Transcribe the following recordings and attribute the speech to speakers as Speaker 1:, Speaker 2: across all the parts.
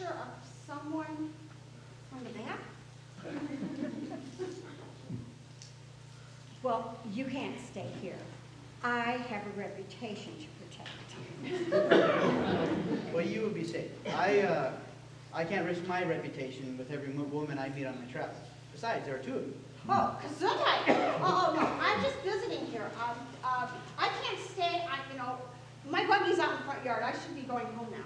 Speaker 1: picture of someone from the back?
Speaker 2: Well, you can't stay here. I have a reputation to protect.
Speaker 3: Well, you would be safe. I can't risk my reputation with every woman I meet on my travels. Besides, there are two of you.
Speaker 1: Oh, Gesundheit. Oh, no, I'm just visiting here. I can't stay. My buggy's out in the front yard. I should be going home now.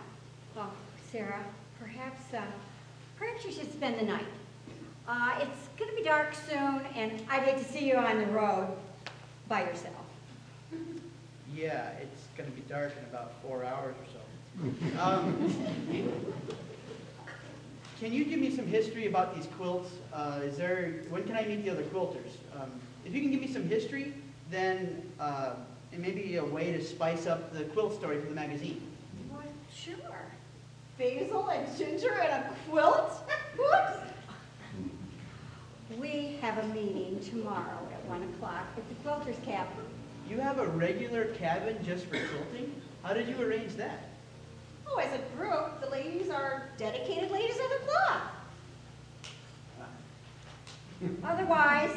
Speaker 2: Well, Sarah, perhaps you should spend the night. It's going to be dark soon, and I'd hate to see you on the road by yourself.
Speaker 3: Yeah, it's going to be dark in about 4 hours or so. Can you give me some history about these quilts? When can I meet the other quilters? If you can give me some history, then it may be a way to spice up the quilt story for the magazine.
Speaker 1: Well, sure. Basil and ginger and a quilt? Whoops!
Speaker 2: We have a meeting tomorrow at 1 o'clock at the Quilters Cabin.
Speaker 3: You have a regular cabin just for quilting? How did you arrange that?
Speaker 1: Oh, as a group, the ladies are dedicated ladies of the club.
Speaker 2: Otherwise,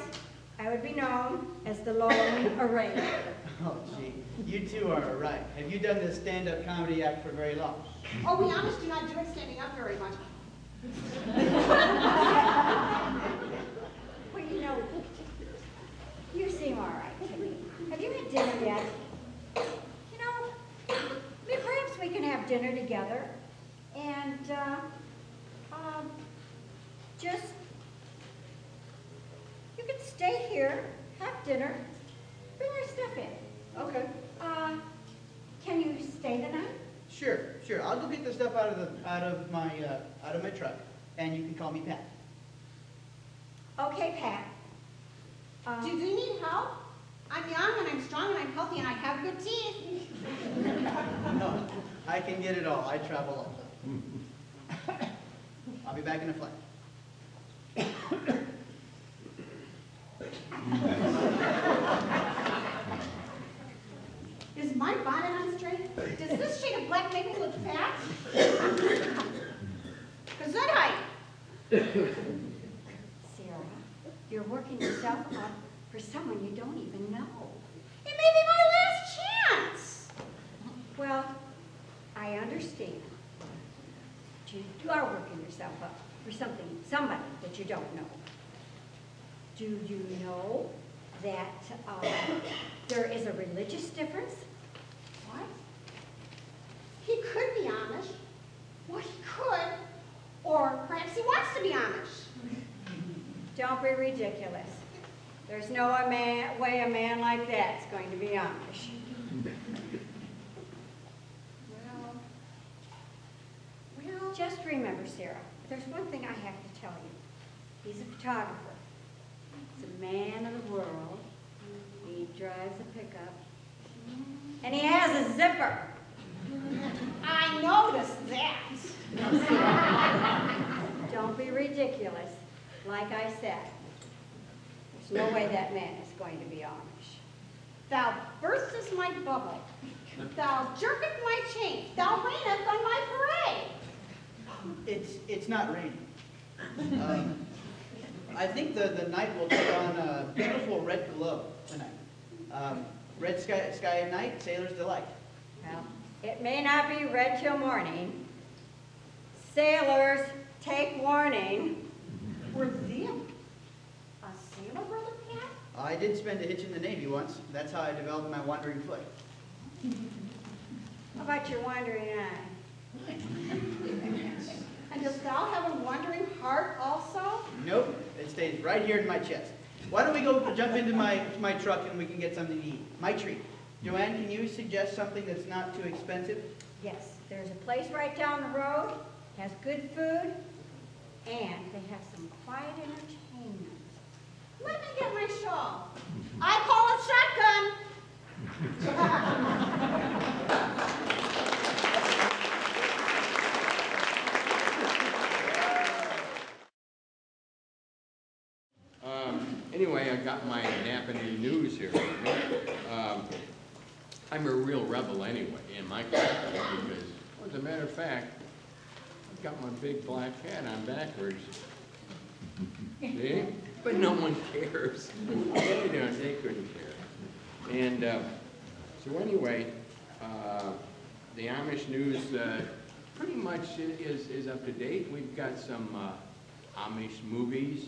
Speaker 2: I would be known as the Lone Arranger.
Speaker 3: Oh, gee. You two are right. Have you done this stand-up comedy act for very long?
Speaker 1: Oh, we honest do not do it standing up very much.
Speaker 2: Well, you seem all right to me. Have you had dinner yet? Perhaps we can have dinner together and you can stay here, have dinner, bring your stuff in.
Speaker 3: Okay.
Speaker 2: Can you stay the night?
Speaker 3: Sure. I'll go get the stuff out of my truck, and you can call me Pat.
Speaker 2: Okay, Pat.
Speaker 1: Do you need help? I'm young and I'm strong and I'm healthy and I have good teeth.
Speaker 3: No, I can get it all. I travel all. I'll be back in a flash.
Speaker 1: Is my bonnet on straight? Does this shade of black make me look fat? Gesundheit.
Speaker 2: Sarah, you're working yourself up for someone you don't even know.
Speaker 1: It may be my last chance.
Speaker 2: Well, I understand. You are working yourself up for somebody that you don't know. Do you know that there is a religious difference?
Speaker 1: What? He could be Amish. Well, he could. Or perhaps he wants to be Amish.
Speaker 2: Don't be ridiculous. There's no way a man like that's going to be Amish. Well, just remember, Sarah, there's one thing I have to tell you. He's a photographer. He's a man of the world. He drives a pickup. And he has a zipper.
Speaker 1: I noticed that.
Speaker 2: Don't be ridiculous. Like I said, there's no way that man is going to be Amish.
Speaker 1: Thou burstest my bubble. Thou jerketh my chain. Thou raineth on my parade.
Speaker 3: It's not raining. I think the night will take on a beautiful red glow tonight. Red sky at night, sailor's delight.
Speaker 2: Well, it may not be red till morning. Sailors, take warning.
Speaker 1: Were thee a sailor, Brother Pat?
Speaker 3: I did spend a hitch in the Navy once. That's how I developed my wandering foot.
Speaker 2: How about your wandering eye?
Speaker 1: And dost thou have a wandering heart also?
Speaker 3: Nope, it stays right here in my chest. Why don't we go jump into my truck and we can get something to eat? My treat. Joanne, can you suggest something that's not too expensive?
Speaker 2: Yes, there's a place right down the road, has good food, and they have some quiet entertainment.
Speaker 1: Let me get my shawl. I call a shotgun.
Speaker 4: Anyway, I got my nappity news here. I'm a real rebel anyway in my country because, as a matter of fact, got my big black hat on backwards. See? But no one cares. They don't. They couldn't care. And so anyway, the Amish news pretty much is up to date. We've got some Amish movies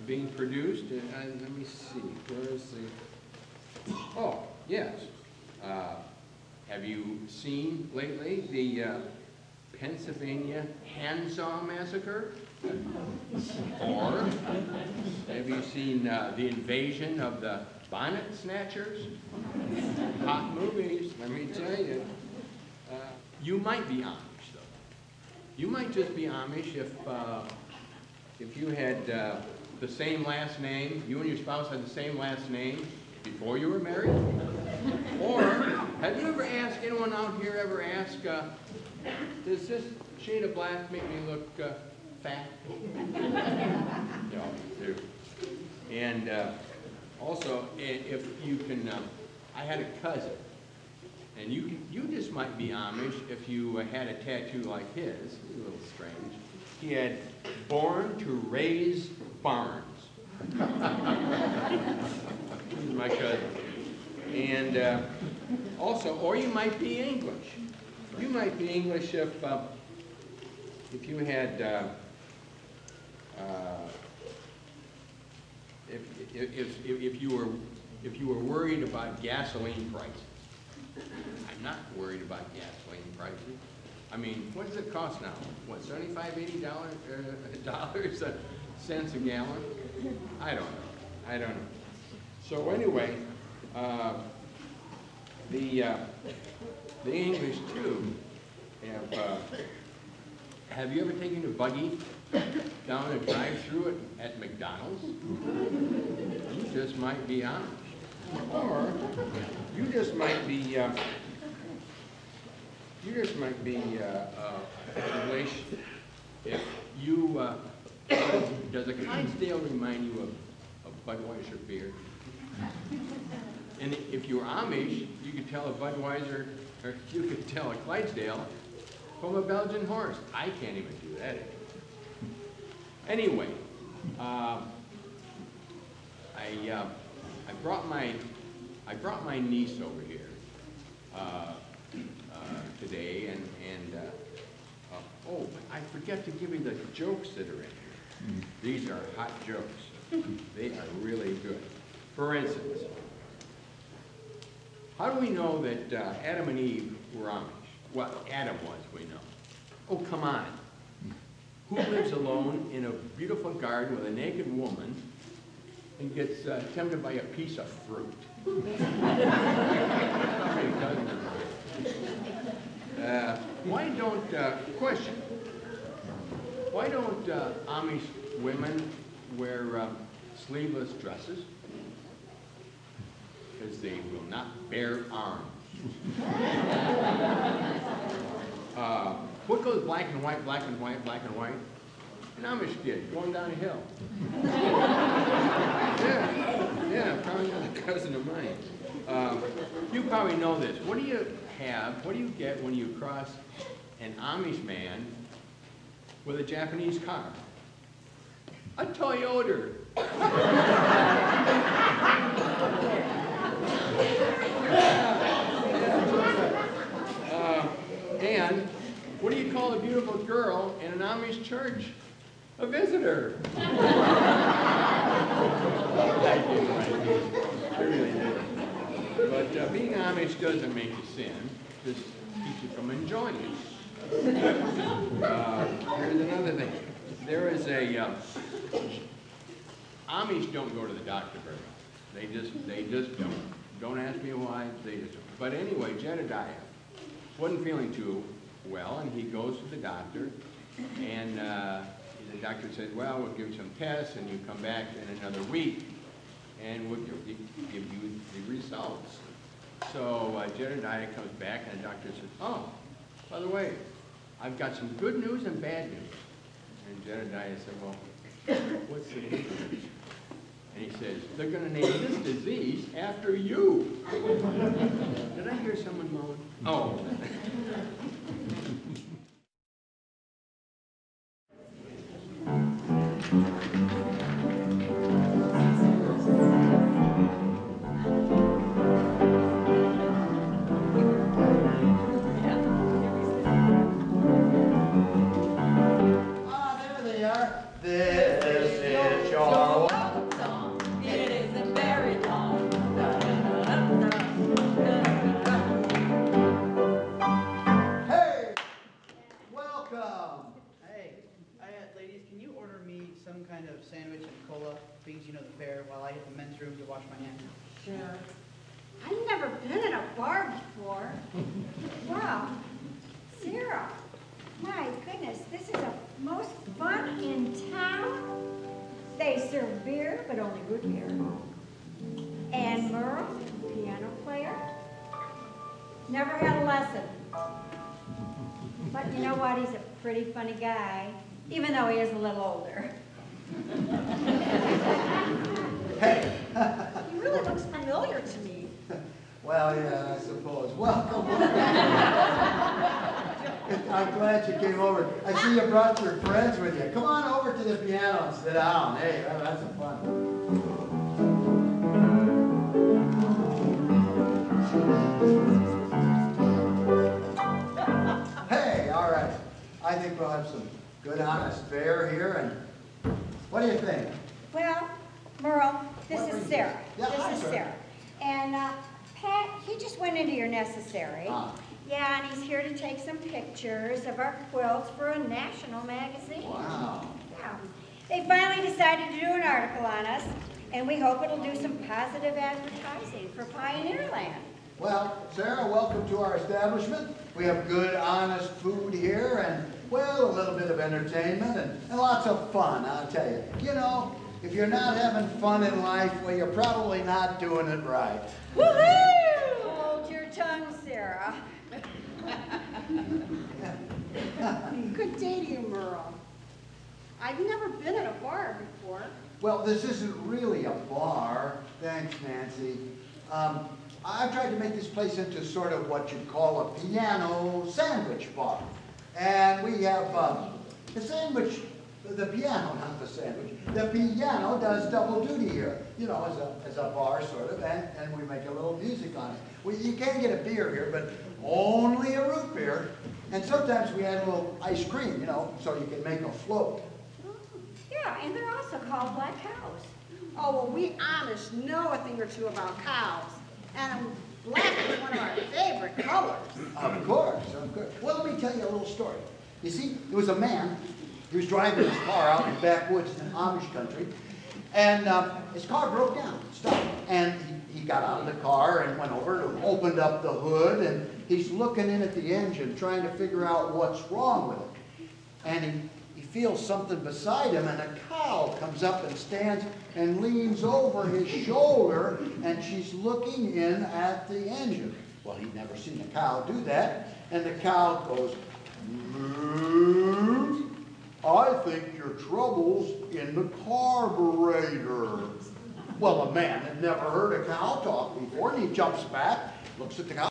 Speaker 4: being produced. Let me see. Where is the? Oh, yes. Have you seen lately the Pennsylvania handsaw massacre? Or have you seen the invasion of the bonnet snatchers? Hot movies, let me tell you. You might be Amish, though. You might just be Amish if you had the same last name, you and your spouse had the same last name before you were married. Or have you ever asked, anyone out here ever ask, does this shade of black make me look fat? No, do. And also, if you can, I had a cousin, and you just might be Amish if you had a tattoo like his. It's a little strange. He had "Born to Raise Barns." He's my cousin. And also, or you might be English. You might be English if you had if you were worried about gasoline prices. I'm not worried about gasoline prices. I mean, what does it cost now? What, $75, $80 cents a gallon? I don't know. So anyway, the English too have you ever taken a buggy down a drive-through at McDonald's? You just might be Amish. Or you just might be English if you does a Clydesdale remind you of Budweiser beer? And if you're Amish, you could tell a Budweiser, or you could tell a Clydesdale from a Belgian horse. I can't even do that anymore. Anyway, I brought my niece over here today, and oh, I forget to give you the jokes that are in here. These are hot jokes. They are really good. For instance, how do we know that Adam and Eve were Amish? Well, Adam was, we know. Oh, come on. Who lives alone in a beautiful garden with a naked woman and gets tempted by a piece of fruit? Why don't, question, why don't Amish women wear what goes black and white, black and white, black and white? An Amish kid going down a hill. Yeah, probably not a cousin of mine. You probably know this. What do you get when you cross an Amish man with a Japanese car? A Toyota. And what do you call a beautiful girl in an Amish church? A visitor. I really did. But being Amish doesn't make you sin. It just keeps you from enjoying it. Here's another thing. There is a Amish don't go to the doctor very often. They just don't. Don't ask me why. They just don't. But anyway, Jedediah wasn't feeling too well, and he goes to the doctor, and the doctor says, well, we'll give you some tests, and you come back in another week, and we'll give you the results. So Jedediah comes back, and the doctor says, oh, by the way, I've got some good news and bad news. And Jedediah said, well, what's the good news? And he says, they're going to name this disease after you. Did I hear someone moan? Oh.
Speaker 3: fair while I hit the men's room to wash my hands.
Speaker 2: Sure. I've never been in a bar before. Wow. Sarah, my goodness, this is the most fun in town. They serve beer, but only root beer. And Merle, piano player, never had a lesson. But you know what? He's a pretty funny guy, even though he is a little older.
Speaker 5: Hey.
Speaker 1: He really looks familiar to me.
Speaker 5: Well, yeah, I suppose. Welcome. I'm glad you came over. I see you brought your friends with you. Come on over to the piano and sit down. Hey, that's some fun. Hey, all right. I think we'll have some good, honest fare here. And what do you think?
Speaker 2: Well, Merle, this
Speaker 5: What
Speaker 2: is
Speaker 5: brings you?
Speaker 2: Sarah.
Speaker 5: Yeah, hi,
Speaker 2: This is
Speaker 5: Sarah.
Speaker 2: Sarah. And Pat, he just went into your necessary.
Speaker 5: Ah.
Speaker 2: Yeah, and he's here to take some pictures of our quilts for a national magazine.
Speaker 5: Wow.
Speaker 2: Yeah. They finally decided to do an article on us, and we hope it'll do some positive advertising for Pioneerland.
Speaker 5: Well, Sarah, welcome to our establishment. We have good, honest food here and, well, a little bit of entertainment and lots of fun, I'll tell you. You know, if you're not having fun in life, well, you're probably not doing it right.
Speaker 2: Woohoo! Hold your tongue, Sarah.
Speaker 1: Good day to you, Merle. I've never been at a bar before.
Speaker 5: Well, this isn't really a bar. Thanks, Nancy. I've tried to make this place into sort of what you'd call a piano sandwich bar. And we have the sandwich, the piano, not the sandwich. The piano does double duty here, you know, as a bar sort of, and we make a little music on it. Well, you can get a beer here, but only a root beer. And sometimes we add a little ice cream, you know, so you can make a float.
Speaker 2: Yeah, and they're also called black cows.
Speaker 1: Oh, well, we Amish know a thing or two about cows. And black is one of our favorite colors.
Speaker 5: Of course, of course. Well, let me tell you a little story. You see, there was a man, he was driving his car out in the backwoods in Amish country, and his car broke down, stopped. And he got out of the car and went over and opened up the hood, and he's looking in at the engine, trying to figure out what's wrong with it. And he feels something beside him, and a cow comes up and stands and leans over his shoulder, and she's looking in at the engine. Well, he'd never seen a cow do that, and the cow goes, "Moo, I think your trouble's in the carburetor." Well, the man had never heard a cow talk before, and he jumps back, looks at the cow.